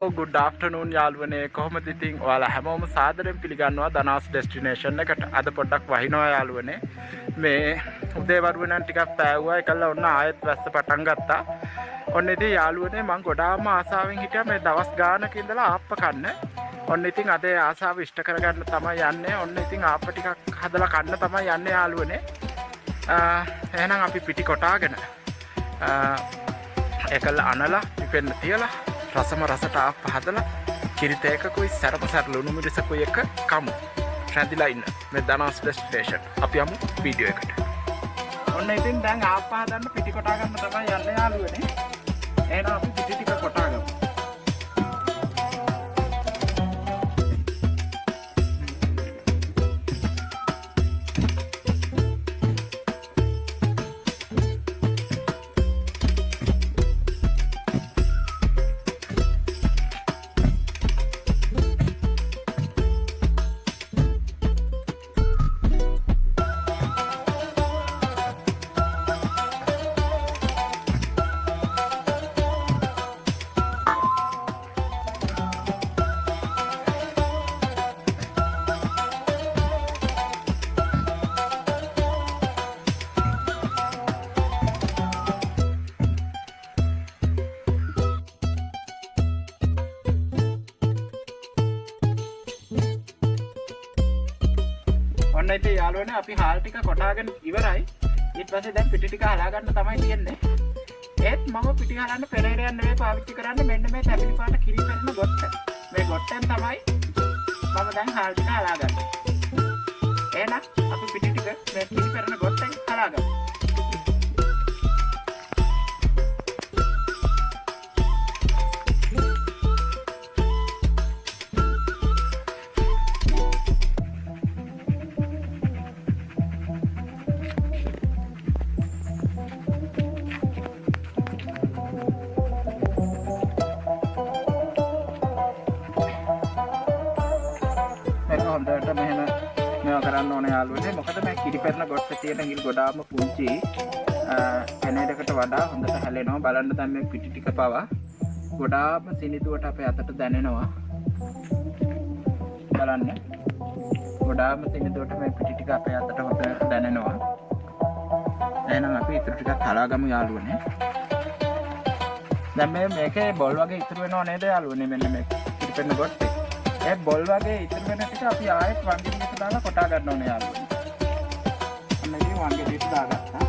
good afternoon යාළුවනේ කොහොමද ඉතින් ඔයාලා හැමෝම සාදරයෙන් පිළිගන්නවා ධනාස් ඩෙස්ටිනේෂන් එකට අද පොඩ්ඩක් වහිනවා යාළුවනේ මේ උදේ වරුවේ නම් ටිකක් පෑවුවා ඒකල්ලා ඔන්න ආයෙත් වැස්ස පටන් ගත්තා ඔන්න ඉතින් යාළුවනේ මම ගොඩාක්ම ආසාවෙන් හිටියා මේ දවස් ගානක ඉඳලා ආප්ප කන්න ඔන්න ඉතින් අද ආසාව ඉෂ්ට කරගන්න තමයි යන්නේ ඔන්න ඉතින් ආප්ප ටිකක් හදලා කන්න තමයි යන්නේ යාළුවනේ එහෙනම් අපි පිටි කොටාගෙන ඒකල්ලා අනලා පිපෙන්න තියලා රසම රසට ආප්ප හදලා කිරිතේකකුයි සරප සරලුණු මිරිසකුයි එක කමු රැඳිලා ඉන්න මේ ධනාස් ඩෙස්ටිනේෂන් අපි යමු වීඩියෝ එකට ඔන්න ඉතින් දැන් ආප්ප හදන්න පිටි කොටා ගන්න තමයි යන්නේ යාළුවනේ එහෙනම් අපි පිටි ටික කොටා ගමු ඔන්න ඉතින් යාළුවනේ අපි හාල් ටික කොටාගෙන ඉවරයි ඊට පස්සේ දැන් පිටි ටික හලා ගන්න තමයි තියෙන්නේ ඒත් මම පිටි හලන්න පෙරේරයක් නෙවෙයි පාවිච්චි කරන්නේ මෙන්න මේ තැඹිලි පාට කිරි පෙරන ගොට්ට මේ ගොට්ටෙන් තමයි මම දැන් හාල් ටික හලා ගන්නේ එහෙනම් අපි පිටි ටික මේ කිරි පෙරන ගොට්ටෙන් හලා ගමු හොඳට මෙහෙම මේවා කරන්න ඕනේ යාළුවනේ මොකද මේ කිරිපැරන ගොට්ට තියෙන හිල් ගොඩාක්ම පුංචි කැනේඩකට වඩා හොඳට හැලෙනවා බලන්න දැන් මේ පිටි ටික පවා ගොඩාක්ම සිනිදුවට අපේ අතට දැනෙනවා බලන්න ගොඩාක්ම සිනිදුවට මේ පිටි ටික අපේ අතට හොඳට දැනෙනවා එහෙනම් අපි ඉතුරු ටිකක් හලා ගමු යාළුවනේ දැන් මේකේ බොල් වගේ ඉතුරු වෙනව නේද යාළුවනේ මෙන්න මේ කිරිපැරන ගොට්ටේ ඒ බොල් වගේ ඉතුරු වෙන ටික අපි ආයෙත් වංගෙඩියට දාලා කොටා ගන්න ඕනේ යාළුවනේ. අන්න ඉතින් වංගෙඩියට දාගත්තා.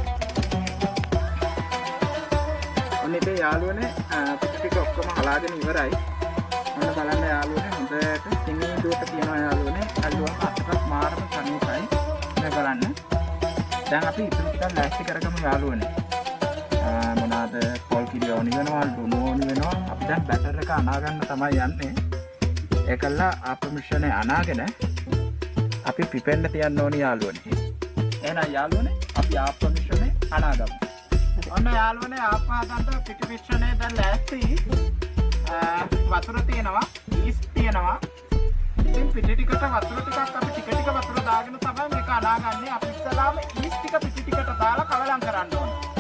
ඔන්න ඉතින් යාළුවනේ පිටි ටික ඔක්කොම හලාගෙන ඉවරයි. ඔන්න බලන්න යාළුවනේ හොඳට සිනිදුවට තියෙනවා යාළුවනේ. අල්ලුවම අතට මාරම සනීපයි. මේ බලන්න. දැන් අපි ඉතුරු ටික ලෑස්ති කරගමු යාළුවනේ. මොනවාද පොල් කිරි ඕනි වෙනවා, ලුණු ඕනි වෙනවා. අපි දැන් බැටර් එක අනා ගන්න තමයි යන්නේ. ඒකල්ලා ආප්ප මිශ්‍රණය අනාගෙන අපි පිපෙන්න තියන්න ඕනි යාළුවනේ. එහෙනම් යාළුවනේ අපි ආප්ප මිශ්‍රණය අනාගමු. ඔන්න යාළුවනේ ආප්ප හදන්න පිටි මිශ්‍රණය දැන් ලෑස්ති. වතුර තියෙනවා, ඊස් තියෙනවා. ඉතින් පිටි ටිකට වතුර ටිකක් අපි ටික වතුර දාගෙන තමයි මේක අනාගන්නේ. අපි ඉස්සලාම ඊස් ටික පිටි ටිකට දාලා කවලම් කරන්න ඕනේ.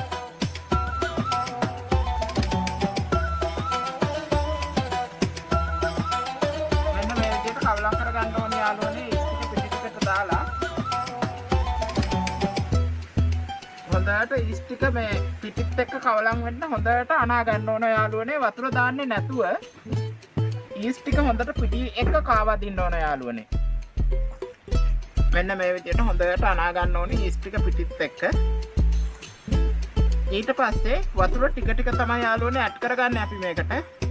කවලම් කරගන්න ඕනේ යාළුවනේ ඊස් ටික පිටි ටිකට දාලා හොඳට ඊස් ටික මේ පිටිත් එක්ක කවලම් වෙන්න හොඳට අනා ගන්න ඕන යාළුවනේ වතුර දාන්නේ නැතුව ඊස් ටික හොඳට පිටි එක්ක කාවදින්න ඕන යාළුවනේ මෙන්න මේ විදිහට හොඳට අනා ගන්න ඕනේ ඊස් ටික පිටිත් එක්ක ඊට පස්සේ වතුර ටික තමයි යාළුවනේ ඇඩ් කරගන්නේ අපි මේකට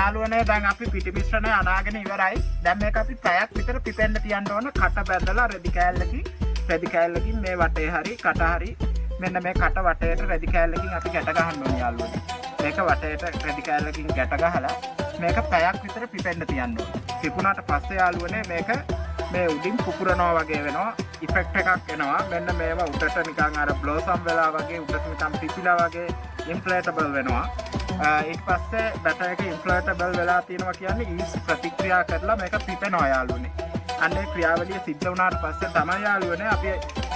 යාළුවනේ දැන් අපි පිටි මිශ්‍රණය අනාගෙන ඉවරයි. දැන් මේක අපි පැයක් විතර පිපෙන්න තියන්න ඕන. කට බැඳලා රෙදි කෑල්ලකින් මේ වටේ හරි කට හරි මෙන්න මේ කට වටේට රෙදි කෑල්ලකින් අපි ගැට ගහන්න ඕන යාළුවනේ. මේක වටේට රෙදි කෑල්ලකින් ගැට ගහලා මේක පැයක් විතර පිපෙන්න තියන්න ඕන. පිපුණාට පස්සේ යාළුවනේ මේක මේ උඩින් පුපුරනවා වගේ වෙනවා. ඉෆෙක්ට් එකක් එනවා. මෙන්න මේවා උඩට නිකන් අර බ්ලෝසම් වෙලා වගේ උඩට නිකන් පිපිලා වගේ ඉන්ෆ්ලේටබල් වෙනවා. ඊට පස්සේ බැටර් එක ඉන්ෆ්ලේටබල් වෙලා තියෙනවා කියන්නේ ඊස් ප්‍රතික්‍රියා කරලා මේක පිපෙනවා යාළුවනේ. අන්නේ ක්‍රියාවලිය සිද්ධ වුණාට පස්සේ තමයි යාළුවනේ අපි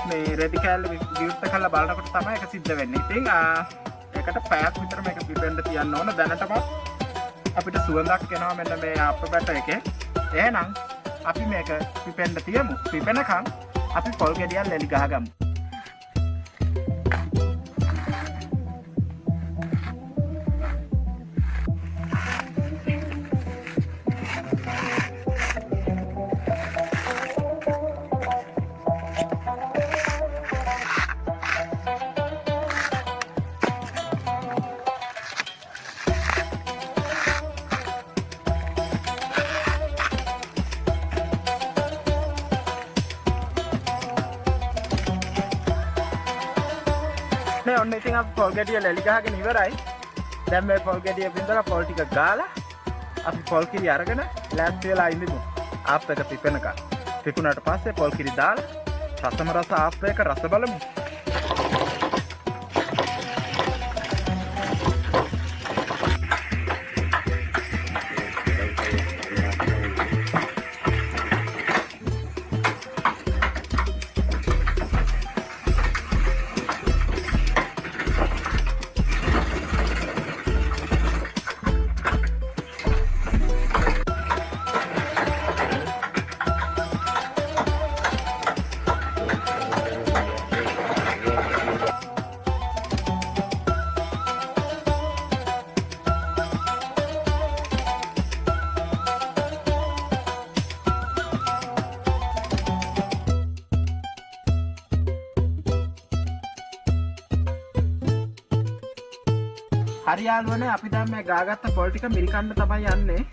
මේ රෙදි කෑල්ල විවෘත කරලා බලනකොට තමයි ඒක සිද්ධ වෙන්නේ. ඉතින් ඒකට පැයක් විතර මේක පිපෙන්න තියන්න ඕන. දැනටම අපිට සුවඳක් එනවා මෙන්න මේ අප බැටර් එකේ. එහෙනම් අපි මේක පිපෙන්න තියමු. පිපෙනකන් අපි පොල් ගෙඩියක් ලෙලි ගහගමු. නේ ඔන්න ඉතින් අපි පොල් ගෙඩිය ලෙලි ගහගෙන ඉවරයි. දැන් මේ පොල් ගෙඩිය බින්දලා පොල් ටික ගාලා අපි පොල් කිරි අරගෙන ලෑස්ති වෙලා ඉඳිමු. ආප් එක පිපෙනකන්. පිපුණාට පස්සේ පොල් කිරි දාලා රසම රස ආප් එක රස බලමු. හරි යාළුවනේ අපි දැන් මේ ගාගත්ත පොල් ටික මිල් කන්න තමයි යන්නේ.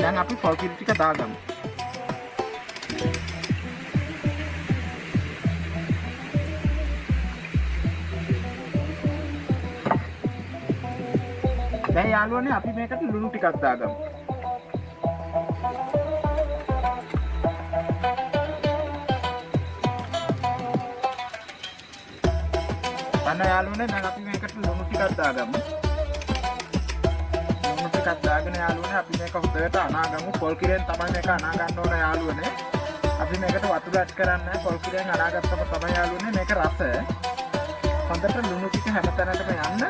දැන් අපි පොල් කිරි ටික දාගමු. දැන් යාළුවනේ අපි මේකට ලුණු ටිකක් දාගමු. අන්න යාළුවනේ දැන් අපි මේකට ලුණු ටිකක් දාගමු. ටිකක් දාගෙන යාළුවනේ අපි මේක හොඳට අනාගමු. පොල් කිරෙන් තමයි මේක අනා ගන්න ඕන යාළුවනේ. අපි මේකට වතුර ඇඩ් කරන්නේ පොල් කිරෙන් අනාගත්තම තමයි යාළුවනේ මේක රස. හොඳට ලුණු ටික හැමතැනටම යන්න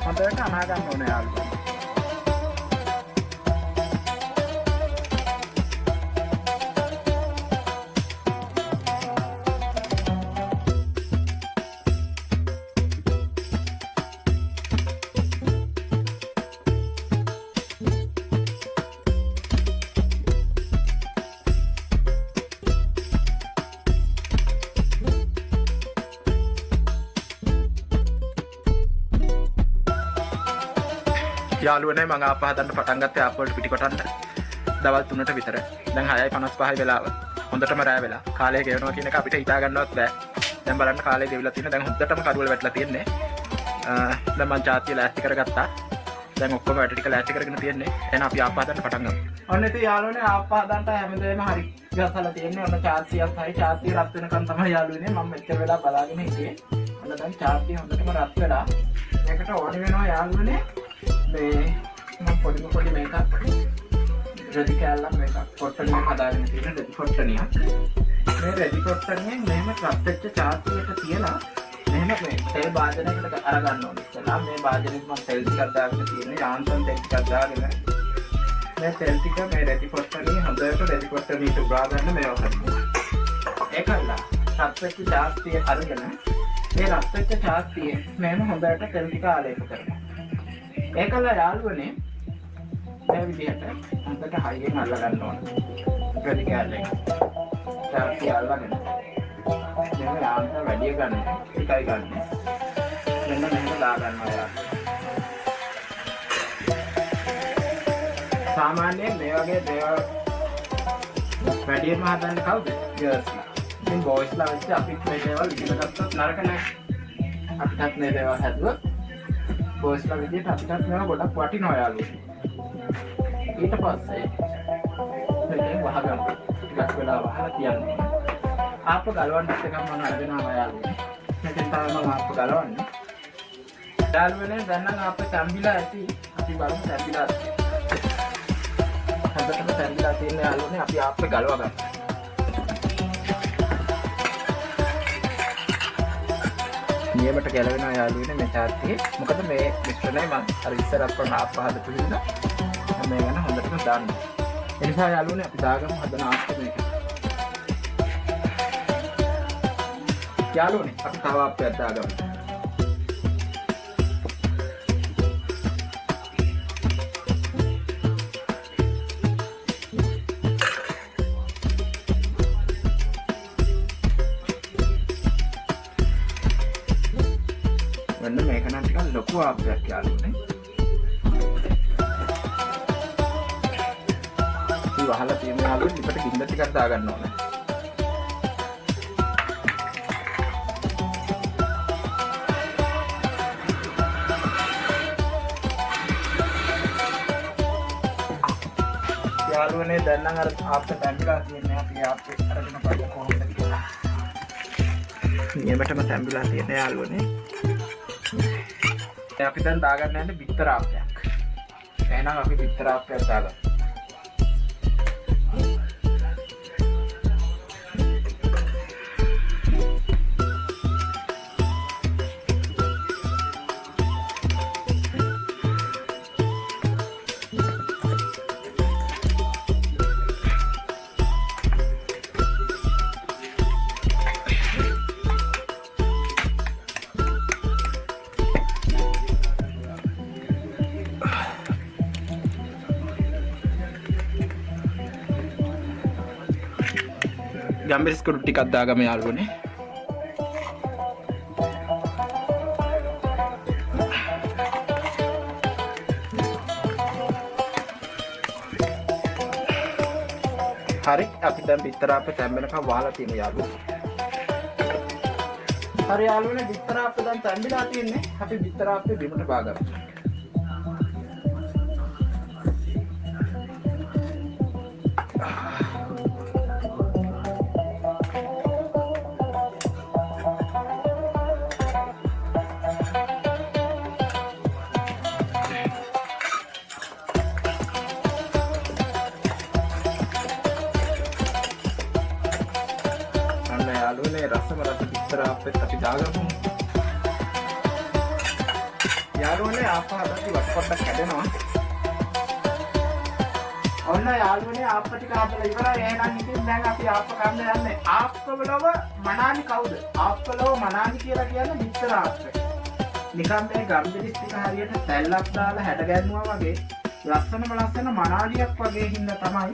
හොඳට අනා ගන්න ඕන යාළුවනේ. යාළුවනේ මම ආපහු හදන්න පටන් ගත්තේ ආප් වලට පිටි කොටන්න දවල් 3ට විතර. දැන් 6:55 වෙලාව. හොඳටම රෑ වෙලා. කාලය ගෙවනවා කියන එක අපිට හිතා ගන්නවත් බෑ. දැන් බලන්න කාලය ගෙවිලා තියෙන. දැන් හොඳටම කඩුවල වැටලා තියෙන්නේ. දැන් මම ජාතිය ලෑස්ති කරගත්තා. දැන් ඔක්කොම වැඩ ටික ලෑස්ති කරගෙන තියෙන්නේ. එහෙනම් අපි ආපහු හදන්න පටන් ගමු. ඔන්න ඉතින් යාළුවනේ ආප්පා හදන්න හැමදේම හරි ගසලා තියෙන්නේ. ඔන්න චාර්සියක් හරි චාර්සිය රත් වෙනකන් තමයි යාළුවනේ මම මෙච්චර වෙලා බලාගෙන හිටියේ. ඔන්න දැන් චාර්සිය හොඳටම රත් වෙලා. මේකට ඕනි වෙනවා යාළුවනේ මේ මම පොඩි මේකක් රෙදි කෑල්ලක් මේකක් කොට්ටනියක් හදාගෙන තියෙන රෙදි කොට්ටනියක්. මේ රෙදි කොට්ටනියෙන් මෙහෙම රත් වෙච්ච චාර්සියට තියලා මෙහෙම මේ තෙල් භාජනයකට අරගන්න ඕනේ. ඉතින් මේ භාජනෙත් මම තෙල් ටිකක් දාගෙන තියෙන්නේ. යාන්තම් තෙල් ටිකක් දාගෙන මේ තෙල් ටික මේ රෙදි කොට්ටනිය හොඳට රෙදි කොට්ටනියට උරා ගන්න මේවා කරනවා. ඒකල්ලා රත් වෙච්ච චාර්සිය අරගෙන මේ රත් වෙච්ච චාර්සිය මෙහෙම හොඳට තෙල් ටික ආලේප කරනවා. ඒකල්ලා යාළුවනේ මේ විදිහට හොඳට හයියෙන් අල්ල ගන්න ඕනේ. රෙදි කෑල්ලෙන් චාර්සිය අල්ලගෙන මෙන්න යාන්තම් වැඩි ගන්න ටිකයි ගන්න. මෙන්න මෙහෙම දා ගන්නවා යාළුවා. सामान्य මේ වගේ දේවල් වැඩිම හදන්නේ කවුද? ගර්ල්ස්ලා. ඉතින් බොයිස්ලා වෙච්ච අපිත් මේ දේවල් ඉගෙන ගත්තොත් නරක නැහැ. අපිටත් මේ දේවල් හදුවොත් බොයිස්ලා විදිහට අපිටත් මේවා ගොඩක් වටිනවා යාළුවෝ. ඊට පස්සේ මේකෙන් වහගන්න. ටිකක් වෙලා වහලා තියන්න. ආප්ප ගලවන්නත් එකක් මම අරගෙනවා යාළුවෝ. මෙතෙන් තමයි මම ආප්ප ගලවන්නේ. යාළුවනේ දැන් නම් ආප්ප තැම්බිලා ඇති. අපි බලමු තැම්බිලා හොඳටම තැම්බිලා තියෙන යාළුවනේ අපි ආප්ප ගලව ගන්න. නියමට ගැලවෙනවා යාළුවනේ මේ චාර්සියේ. මොකද මේ මිශ්‍රණය මම අර ඉස්සරහ කරන ආප්ප හදපු හින්දා මේ ගැන හොඳටම දාන්න. ඒ නිසා යාළුවනේ අපි දාගමු හදන ආප්ප මේක. යාළුවනේ අපි තව ආප්පයක් දාගමු. මෙන්න මේක නම් ටිකක් ලොකු ආප්පයක් යාළුවනේ. ඉතින් වහලා තියෙන යාළුවනේ ඊට ගින්න ටිකක් දාගන්න ඕනේ. යාළුවනේ දැන් නම් අර ආප්ප තැම්බිලා තියෙන්නේ. අපි ආප්පේ අරගෙන බලමු කොහොමද කියලා. නියමටම තැම්බිලා තියෙන යාළුවනේ. අපි දැන් දාගන්න යන්නේ බිත්තර ආප්පයක්. එහෙනම් අපි බිත්තර ආප්පයක් දාගමු. ගම්බිරිස් කුඩු ටිකක් දාගම යාළුවනේ. හරි අපි දැන් බිත්තර ආප්ප තැම්බෙනකම් වහලා තියෙන යාළුවෝ. හරි යාළුවනේ බිත්තර ආප්ප දැන් තැම්බිලා තියෙන්නේ. අපි බිත්තර ආප්පේ බිමට බාගමු. යාළුවනේ රසම රස බිත්තර ආප්පෙත් අපි දාගමු. යාළුවනේ ආප්ප හදද්දි වට පොඩ්ඩක් කැඩෙනවා. ඔන්න යාළුවනේ ආප්ප ටික හදලා ඉවරයි. එහෙනම් ඉතින් දැන් අපි ආප්ප කන්න යන්නේ. ආප්පවලව මනාලි කවුද? ආප්පවලව මනාලි කියලා කියන්නේ බිත්තර ආප්ප. නිකන් මේ ගම්බිරිස් ටික හරියට තැල්ලක් දාලා හැඩ ගැන්නුවා වගේ ලස්සන මනාලියක් වගේ හින්දා තමයි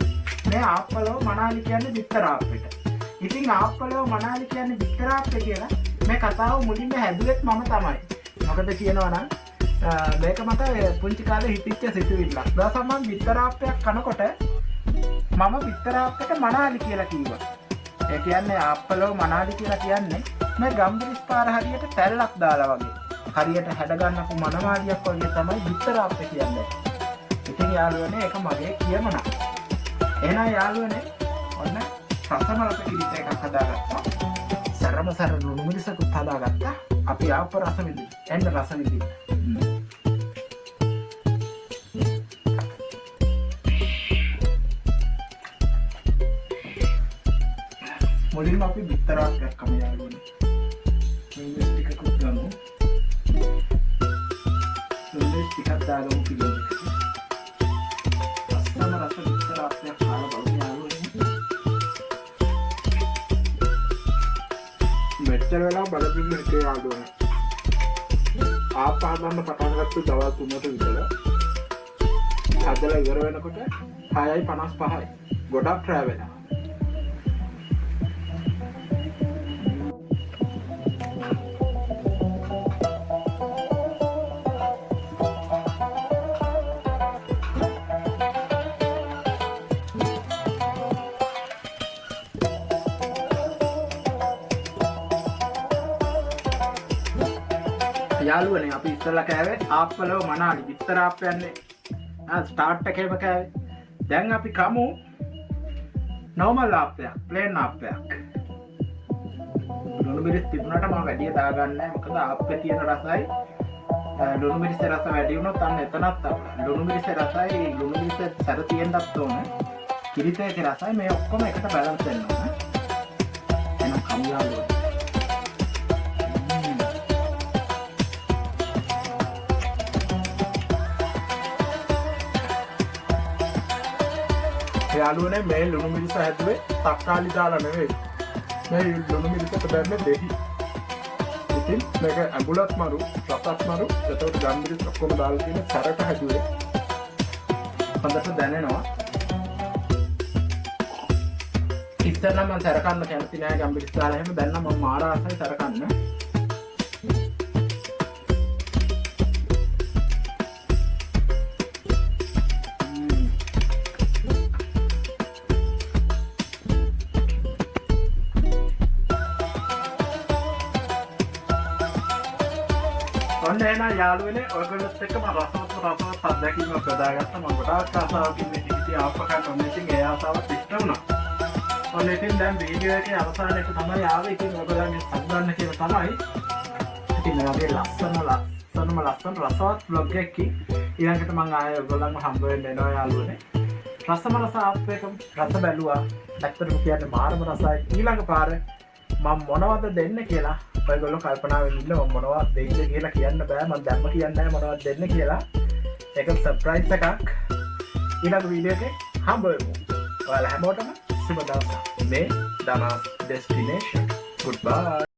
මේ ආප්පවලව මනාලි කියන්නේ බිත්තර ආප්පෙට. ඉතින් ආප්පලව මනාලි කියන්නේ බිත්තර ආප්ප කියලා මේ කතාව මුලින්ම හැදුවෙත් මම තමයි. මොකද කියනවා නම් මේක මට පුංචි කාලේ හිතිච්ච සිතුවිල්ලක්. දවසක් මම බිත්තර ආප්පයක් කනකොට මම බිත්තර ආප්පට මනාලි කියලා කිව්වා. ඒ කියන්නේ ආප්පලව මනාලි කියලා කියන්නේ මේ ගම්බිරිස් පාර හරියට තැල්ලක් දාලා වගේ. හරියට හැඩ ගන්නපු මනමාලියක් වගේ තමයි බිත්තර ආප්ප කියන්නේ. ඉතින් යාළුවනේ ඒක මගේ කියමනක්. එහෙනම් යාළුවනේ ඔන්න රසම රස කිරිත එකක් හදාගත්තා. සරම සර ලුණු මිරිසකුත් හදාගත්තා. අපි ආප රස විඳින්න. එන්න රස විඳින්න. මුලින්ම අපි බිත්තරක් දැක්කම යාළුවනේ. මේ ටිකකුත් ගමු. මේ ටිකක් දාගමු පිළිවෙල. රසම රස බිත්තර අපේ කාලා බලමු යාළුවනේ. මෙච්චර වෙලා බලපින්න හිතේ යාළුවනේ. ආපහාම පටන් ගත්ත දවස් 3ට විතර. හදලා ඉවර වෙනකොට 6:55යි. ගොඩක් රැ වෙලා. යාළුවනේ අපි ඉස්සෙල්ලා කෑවේ ආප්පලව මනාලි බිත්තර ආප්පයන්නේ ස්ටාර්ට් එකේම කෑවේ. දැන් අපි කමු නෝමල් ආප්පයක්, ප්ලේන් ආප්පයක්. ලුණු මිරිස් තිබුණාට මම වැඩි දාගන්නේ නැහැ. මොකද ආප්පේ තියෙන රසයි ලුණු මිරිස් රස වැඩි වුණොත් අන්න එතනත් අපල. ලුණු මිරිස් රසයි ලුණු මිරිස් සැර තියෙන්නත් ඕන. කිරිතේ රසයි මේ ඔක්කොම එකට බැලන්ස් වෙන්න ඕන. එහෙනම් කමු යාළුවනේ. යාළුවනේ මේ ලුණු මිරිස හැදුවේ තක්කාලි දාලා නෙවෙයි. මේ ලුණු මිරිසට දැම්මේ දෙහි. ඉතින් මේක ඇඹුලත් මරු, රසත් මරු, ඒතකොට ගම්මිරිස් ඔක්කොම දාලා තියෙන සැරට හැදුවේ. හොඳට දැනෙනවා. ඉතින් නම් මම සැර කන්න කැමති නෑ ගම්මිරිස් දාලා එහෙම. දැන් නම් මම මාර ආසයි සැර කන්න. ඔන්න එහෙනම් යාළුවනේ ඔයගොල්ලොත් එක්ක මම රසවත් අත්දැකීමක් යොදාගත්තා. මම ගොඩාක් ආසාවකින් මේ ටිකේ ආප්ප ගන්න ඕනේ. ඉතින් ඒ ආසාවත් ඉෂ්ට වුණා. ඔන්න ඉතින් දැන් වීඩියෝ එකේ අවසානයේ තමයි ආවේ. ඉතින් ඔයගොල්ලන්ගේ සබ් ගන්න කියලා තමයි. ඉතින් මේ වගේ ලස්සන රසවත් vlog එකකින් ඊළඟට මම ආයෙ ඔයගොල්ලන්ව හම්බ වෙන්න එනවා යාළුවනේ. රසම රස ආප්ප එක රස බැලුවා. ඇත්තටම කියන්නේ මාරම රසයි. ඊළඟ පාර මම මොනවද දෙන්න කියලා ඔයගොල්ලෝ කල්පනා වෙන්න ඉන්න. මම මොනවද දෙන්න කියලා කියන්න බෑ. මම දැම්ම කියන්නේ නැහැ මොනවද දෙන්න කියලා. ඒක සර්ප්‍රයිස් එකක්. ඊළඟ වීඩියෝ එකේ හම්බ වෙමු. ඔයාලා හැමෝටම සුබ දවසක්. මේ දනාස් ඩෙස්ටිනේෂන්. Goodbye.